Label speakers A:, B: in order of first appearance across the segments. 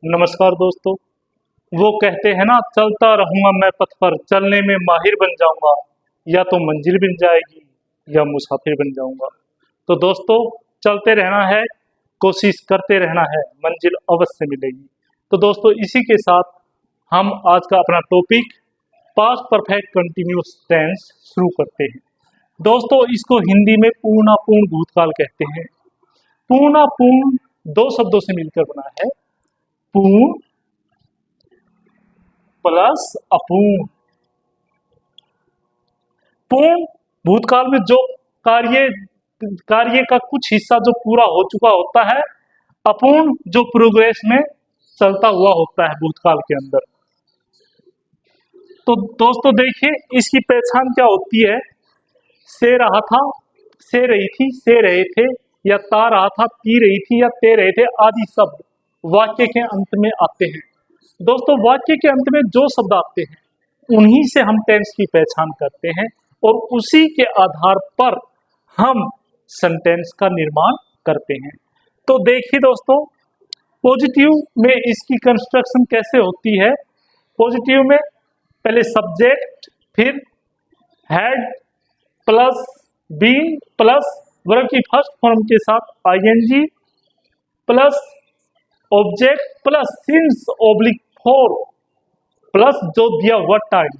A: नमस्कार दोस्तों। वो कहते हैं ना, चलता रहूंगा मैं पथ पर, चलने में माहिर बन जाऊंगा, या तो मंजिल बन जाएगी या मुसाफिर बन जाऊंगा। तो दोस्तों, चलते रहना है, कोशिश करते रहना है, मंजिल अवश्य मिलेगी। तो दोस्तों, इसी के साथ हम आज का अपना topic past perfect continuous tense शुरू करते हैं। दोस्तों, इसको हिंदी में पूर्णापूर्ण भूतकाल कहते हैं। पूर्णापूर्ण दो शब्दों से मिलकर बना है, पूर्ण प्लस अपूर्ण। पूर्ण भूतकाल में जो कार्य कार्य का कुछ हिस्सा जो पूरा हो चुका होता है, अपूर्ण जो प्रोग्रेस में चलता हुआ होता है भूतकाल के अंदर। तो दोस्तों देखिए, इसकी पहचान क्या होती है। से रहा था, से रही थी, से रहे थे, या ता रहा था, पी रही थी, या ते रहे थे आदि शब्द वाक्य के अंत में आते हैं। दोस्तों, वाक्य के अंत में जो शब्द आते हैं उन्हीं से हम टेंस की पहचान करते हैं और उसी के आधार पर हम सेंटेंस का निर्माण करते हैं। तो देखिए दोस्तों, पॉजिटिव में इसकी कंस्ट्रक्शन कैसे होती है। पॉजिटिव में पहले सब्जेक्ट, फिर had plus been plus verb की फर्स्ट फॉर्म के साथ ING plus object plus since oblique for plus जो दिया हुआ टाइम।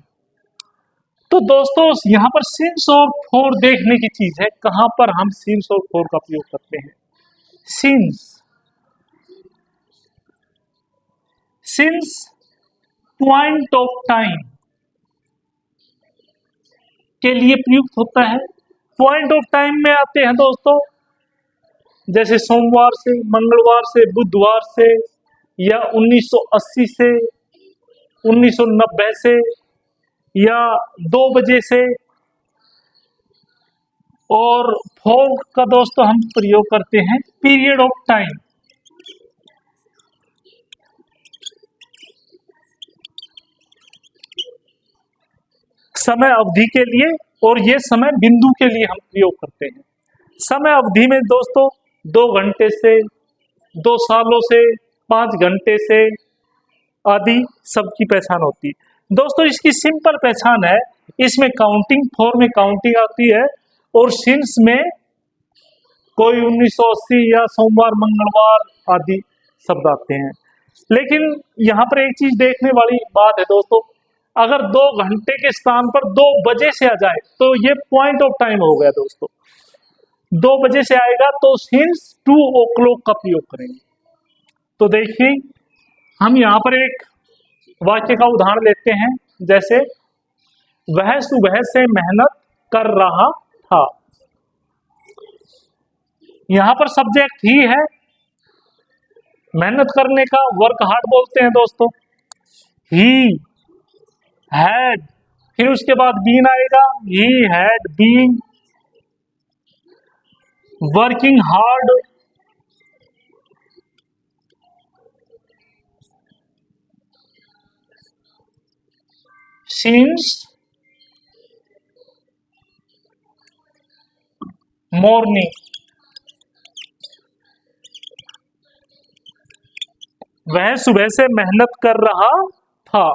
A: तो दोस्तों, यहां पर सिंस और फॉर देखने की चीज है, कहां पर हम सिंस और फॉर का प्रयोग करते हैं। Since since point of time के लिए प्रयुक्त होता है। पॉइंट ऑफ टाइम में आते हैं दोस्तों, जैसे सोमवार से, मंगलवार से, बुधवार से, या 1980 से, 1990 से, या 2 बजे से। और फॉर का दोस्तों हम प्रयोग करते हैं पीरियड ऑफ टाइम, समय अवधि के लिए, और ये समय बिंदु के लिए हम प्रयोग करते हैं। समय अवधि में दोस्तों 2 घंटे से, 2 सालों से, 5 घंटे से आदि सबकी पहचान होती है। दोस्तों, इसकी सिंपल पहचान है, इसमें काउंटिंग, फॉर में काउंटिंग आती है, और सिंस में कोई 1980 या सोमवार, मंगलवार आदि शब्द आते हैं। लेकिन यहाँ पर एक चीज देखने वाली बात है दोस्तों, अगर 2 घंटे के स्थान पर 2 बजे से आ जाए तो ये पॉइंट ऑफ टाइम हो गया दोस्तों। 2 बजे से आएगा तो सिंस 2 o'clock का प्रयोग करेंगे। तो देखिए, हम यहाँ पर एक वाक्य का उदाहरण लेते हैं, जैसे वह सुबह से मेहनत कर रहा था। यहां पर सब्जेक्ट ही है, मेहनत करने का वर्क हार्ड बोलते हैं दोस्तों। ही हैड, फिर उसके बाद बीन आएगा, he had been working hard since morning. वह सुबह से मेहनत कर रहा था।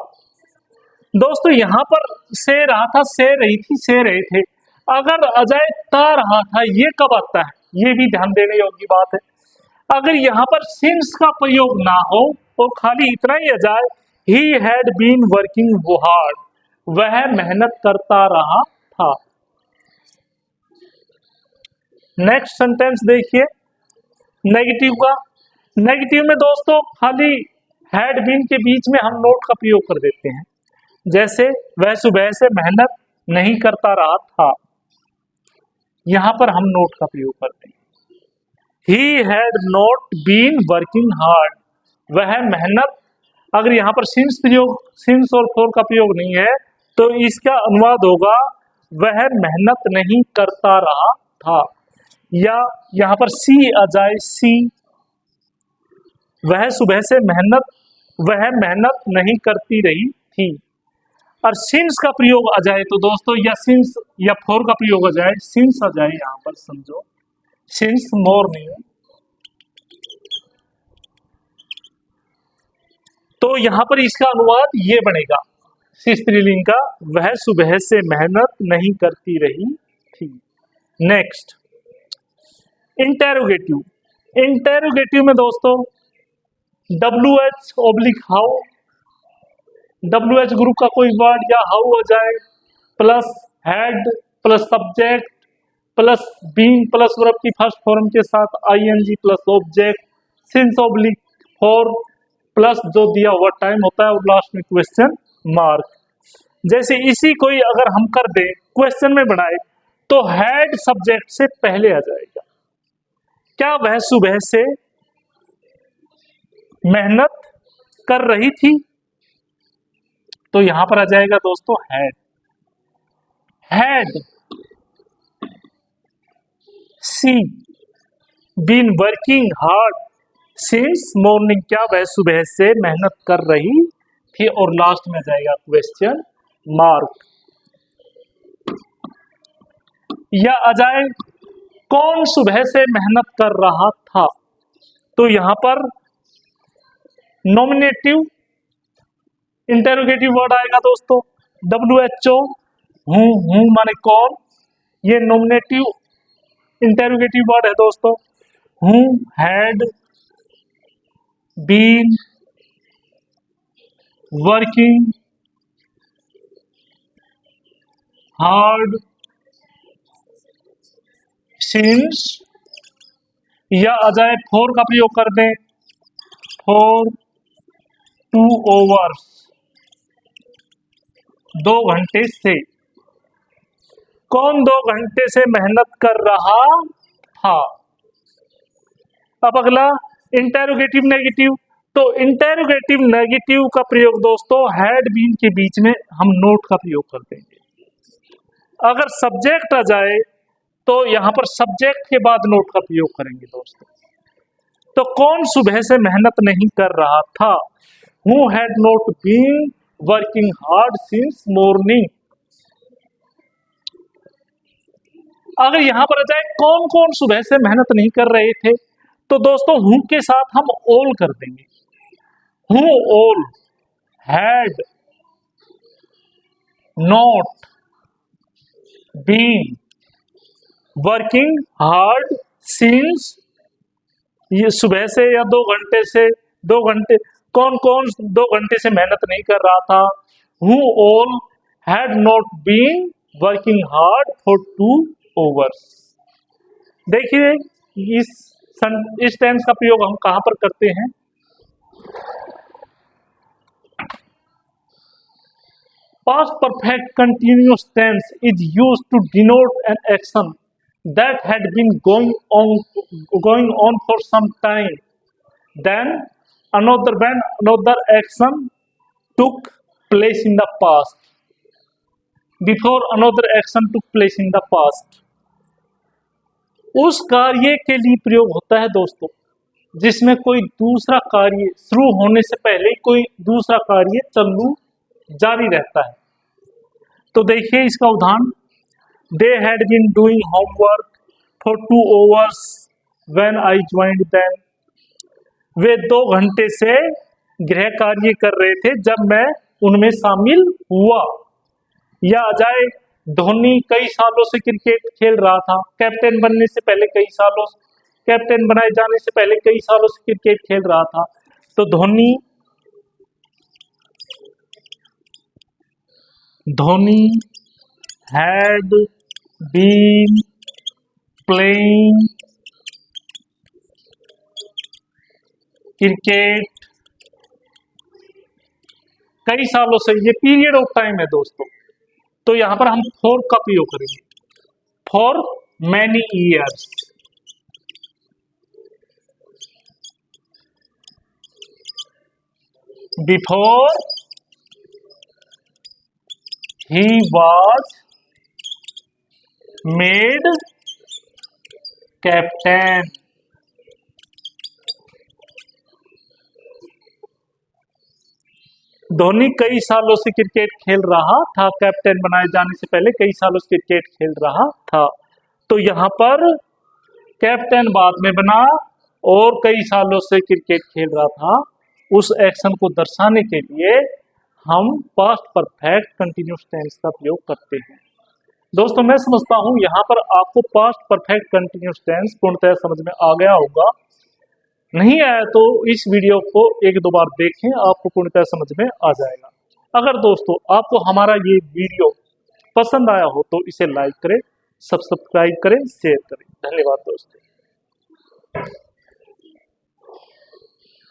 A: दोस्तों, यहां पर से रहा था, से रही थी, से रहे थे। अगर अजय ता रहा था, ये कब आता है, ये भी ध्यान देने योग्य बात है। अगर यहां पर सिंस का प्रयोग ना हो और खाली इतना ही आ जाए, he had been working hard, वह मेहनत करता रहा था। नेक्स्ट सेंटेंस देखिए, नेगेटिव का। नेगेटिव में दोस्तों खाली हैड बीन के बीच में हम नोट का प्रयोग कर देते हैं, जैसे वह सुबह से मेहनत नहीं करता रहा था, यहां पर हम नोट का प्रयोग करते हैं। He had not been working hard, वह मेहनत, अगर यहां पर सिंस प्रयोग, सिंस और फॉर का प्रयोग नहीं है तो इसका अनुवाद होगा वह मेहनत नहीं करता रहा था। या यहां पर सी आ जाए, सी, वह सुबह से मेहनत, वह मेहनत नहीं करती रही थी। और सिंस का प्रयोग आ जाए तो दोस्तों, या सिंस या फॉर का प्रयोग आ जाए, सिंस आ जाए, यहां पर समझो सिंस मॉर्निंग तो यहां पर इसका अनुवाद ये बनेगा स्त्रीलिंग का, वह सुबह से मेहनत नहीं करती रही थी। Next interrogative. इंटेरोगेटिव में दोस्तों WH/हाउ, WH ग्रुप का कोई वर्ड या हाउ हो जाए, plus head plus subject plus being plus verb की फर्स्ट फॉर्म के साथ ING plus object, since oblique for plus जो दिया हुआ टाइम होता है और लास्ट में क्वेश्चन मार्क। जैसे इसी को ही अगर हम कर दें क्वेश्चन में बनाए तो हेड सब्जेक्ट से पहले आ जाएगा। क्या वह सुबह से मेहनत कर रही थी, तो यहां पर आ जाएगा दोस्तों had. Had she been working hard since morning, क्या वह सुबह से मेहनत कर रही थी, और लास्ट में जाएगा क्वेश्चन मार्क। या आ जाए कौन सुबह से मेहनत कर रहा था, तो यहां पर नॉमिनेटिव इंटेरोगेटिव वर्ड आएगा दोस्तों WHO, हूं माने कौन, ये नॉमिनेटिव इंटेरोगेटिव वर्ड है दोस्तों। Who had been working hard since, या आ जाए फॉर का प्रयोग कर दें, फॉर 2 आवर्स, 2 घंटे से। कौन 2 घंटे से मेहनत कर रहा था। अब अगला इंटेरोगेटिव नेगेटिव। तो इंटेरोगेटिव नेगेटिव का प्रयोग दोस्तों हैड बीन के बीच में हम नोट का प्रयोग कर देंगे। अगर सब्जेक्ट आ जाए तो यहां पर सब्जेक्ट के बाद नोट का प्रयोग करेंगे दोस्तों। तो कौन सुबह से मेहनत नहीं कर रहा था, who had not been working hard since morning. अगर यहां पर आ जाए कौन कौन सुबह से मेहनत नहीं कर रहे थे, तो दोस्तों हु के साथ हम ऑल कर देंगे। Who all had not been working hard since, ये सुबह से या 2 घंटे से, 2 घंटे कौन कौन 2 घंटे से मेहनत नहीं कर रहा था। Who all had not been working hard for 2 hours. देखिए इस टेंस का प्रयोग हम कहां पर करते हैं। Past perfect continuous tense is used to denote an action that had been going on for some time, then when another action took place in the past, before another action took place in the past। उस कार्य के लिए प्रयोग होता है दोस्तों जिसमें कोई दूसरा कार्य शुरू होने से पहले कोई दूसरा कार्य चालू जारी रहता है। तो देखिए इसका उदाहरण, they had been doing homework for 2 hours when I joined them। वे 2 घंटे से गृह कार्य कर रहे थे जब मैं उनमें शामिल हुआ। या आ जाए धोनी कई सालों से क्रिकेट खेल रहा था, कैप्टन बनने से पहले कई सालों, कैप्टन बनाए जाने से पहले कई सालों से क्रिकेट खेल रहा था। तो Dhoni had been playing cricket कई सालों से, ये पीरियड ऑफ टाइम है दोस्तों। तो यहां पर हम फॉर का प्रयोग करेंगे, for many years. Before he was made captain। Dhoni कई सालों से क्रिकेट खेल रहा था, कैप्टन बनाए जाने से पहले कई सालों से क्रिकेट खेल रहा था। तो यहां पर कैप्टन बाद में बना और कई सालों से क्रिकेट खेल रहा था उस एक्शन को दर्शाने के लिए हम पास्ट परफेक्ट कंटिन्यूअस टेंस का प्रयोग करते हैं। दोस्तों मैं समझता हूं यहाँ पर आपको पास्ट परफेक्ट कंटिन्यूअस टेंस पूर्णतः समझ में आ गया होगा। नहीं आया तो इस वीडियो को एक दो बार देखें, आपको पूर्णतः समझ में आ जाएगा। अगर दोस्तों आपको हमारा ये वीडियो पसंद आया हो तो इसे लाइक करें, सब्सक्राइब करें, शेयर करें। धन्यवाद दोस्तों।